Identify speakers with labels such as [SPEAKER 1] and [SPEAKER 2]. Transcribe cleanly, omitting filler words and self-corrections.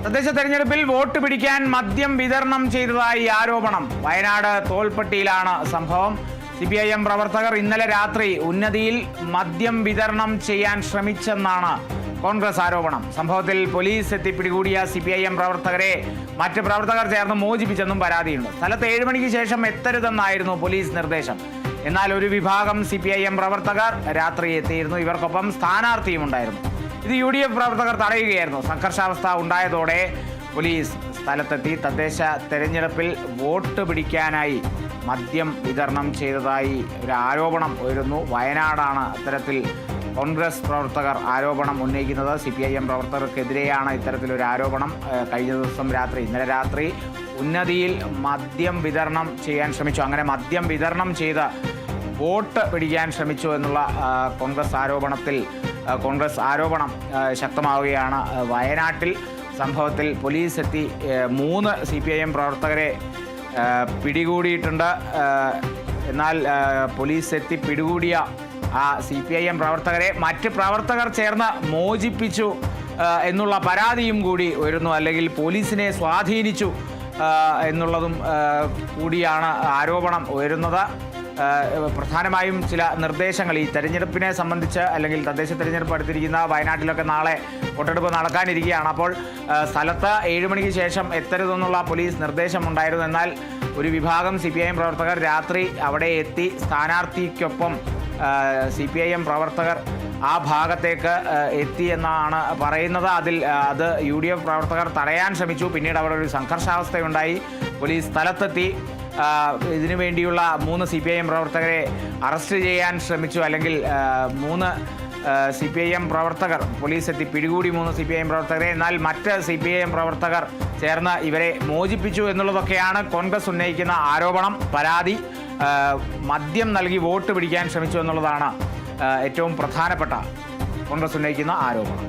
[SPEAKER 1] തദ്ദേശ തെരഞ്ഞെടുപ്പിൽ വോട്ട് പിടിക്കാൻ മദ്യം വിതരണം ചെയ്തതായി ആരോപണം. വയനാട് തോൽപ്പെട്ടിയിലാണ് സംഭവം. CPIM പ്രവർത്തകർ ഇന്നലെ രാത്രി ഉന്നതിയിൽ മദ്യം വിതരണം ചെയ്യാൻ ശ്രമിച്ചെന്നാണ് കോൺഗ്രസ് ആരോപണം. സംഭവത്തിൽ പോലീസ് എത്തി പിടികൂടിയ CPIM പ്രവർത്തകരെ മറ്റ് പ്രവർത്തകർ ചേർന്ന് മോചിപ്പിച്ചെന്നും പരാതിയുണ്ട്. സ്ഥലത്ത് 7 മണിക്ക് ശേഷം എത്തരുതെന്നായിരുന്നു പോലീസ് നിർദ്ദേശം. എന്നാൽ ഒരു വിഭാഗം CPIM പ്രവർത്തകർ രാത്രി എത്തിയിരുന്നു. ഇവർക്കൊപ്പം സ്ഥാനാർത്ഥിയും ഉണ്ടായിരുന്നു. ഇത് UDF പ്രവർത്തകർ തടയുകയായിരുന്നു. സംഘർഷാവസ്ഥ ഉണ്ടായതോടെ പോലീസ് സ്ഥലത്തെത്തി. തദ്ദേശ തെരഞ്ഞെടുപ്പിൽ വോട്ട് പിടിക്കാനായി മദ്യം വിതരണം ചെയ്തതായി ഒരു ആരോപണം ഉയരുന്നു. വയനാടാണ് അത്തരത്തിൽ കോൺഗ്രസ് പ്രവർത്തകർ ആരോപണം ഉന്നയിക്കുന്നത്. CPIM പ്രവർത്തകർക്കെതിരെയാണ് ഇത്തരത്തിലൊരു ആരോപണം. കഴിഞ്ഞ ദിവസം ഇന്നലെ രാത്രി ഉന്നതിയിൽ മദ്യം വിതരണം ചെയ്യാൻ ശ്രമിച്ചു. അങ്ങനെ മദ്യം വിതരണം ചെയ്ത് വോട്ട് പിടിക്കാൻ ശ്രമിച്ചു എന്നുള്ള കോൺഗ്രസ് ആരോപണം ശക്തമാവുകയാണ്. വയനാട്ടിൽ സംഭവത്തിൽ പോലീസ് എത്തി 3 CPIM പ്രവർത്തകരെ പിടികൂടിയിട്ടുണ്ട്. എന്നാൽ പോലീസ് എത്തി പിടികൂടിയ ആ CPIM പ്രവർത്തകരെ മറ്റ് പ്രവർത്തകർ ചേർന്ന് മോചിപ്പിച്ചു എന്നുള്ള പരാതിയും കൂടി ഉയരുന്നു. അല്ലെങ്കിൽ പോലീസിനെ സ്വാധീനിച്ചു എന്നുള്ളതും കൂടിയാണ് ആരോപണം ഉയരുന്നത്. പ്രധാനമായും ചില നിർദ്ദേശങ്ങൾ ഈ തെരഞ്ഞെടുപ്പിനെ സംബന്ധിച്ച്, അല്ലെങ്കിൽ തദ്ദേശ തെരഞ്ഞെടുപ്പ് അടുത്തിരിക്കുന്ന വയനാട്ടിലൊക്കെ നാളെ വോട്ടെടുപ്പ് നടക്കാനിരിക്കുകയാണ്. അപ്പോൾ സ്ഥലത്ത് 7 മണിക്ക് ശേഷം എത്തരുതെന്നുള്ള പോലീസ് നിർദ്ദേശമുണ്ടായിരുന്നു. എന്നാൽ ഒരു വിഭാഗം CPIM പ്രവർത്തകർ രാത്രി അവിടെ എത്തി സ്ഥാനാർത്ഥിക്കൊപ്പം CPIM പ്രവർത്തകർ ആ ഭാഗത്തേക്ക് എത്തി എന്നാണ് പറയുന്നത്. അത് UDF പ്രവർത്തകർ തടയാൻ ശ്രമിച്ചു. പിന്നീട് അവിടെ ഒരു സംഘർഷാവസ്ഥയുണ്ടായി. പോലീസ് സ്ഥലത്തെത്തി ഇതിനു വേണ്ടിയുള്ള 3 CPIM പ്രവർത്തകരെ അറസ്റ്റ് ചെയ്യാൻ ശ്രമിച്ചു. അല്ലെങ്കിൽ 3 CPIM പ്രവർത്തകർ പോലീസ് എത്തി പിടികൂടി 3 CPIM പ്രവർത്തകരെ. എന്നാൽ മറ്റ് CPIM പ്രവർത്തകർ ചേർന്ന് ഇവരെ മോചിപ്പിച്ചു എന്നുള്ളതൊക്കെയാണ് കോൺഗ്രസ് ഉന്നയിക്കുന്ന ആരോപണം, പരാതി. മദ്യം നൽകി വോട്ട് പിടിക്കാൻ ശ്രമിച്ചു എന്നുള്ളതാണ് ഏറ്റവും പ്രധാനപ്പെട്ട കോൺഗ്രസ് ഉന്നയിക്കുന്ന ആരോപണം.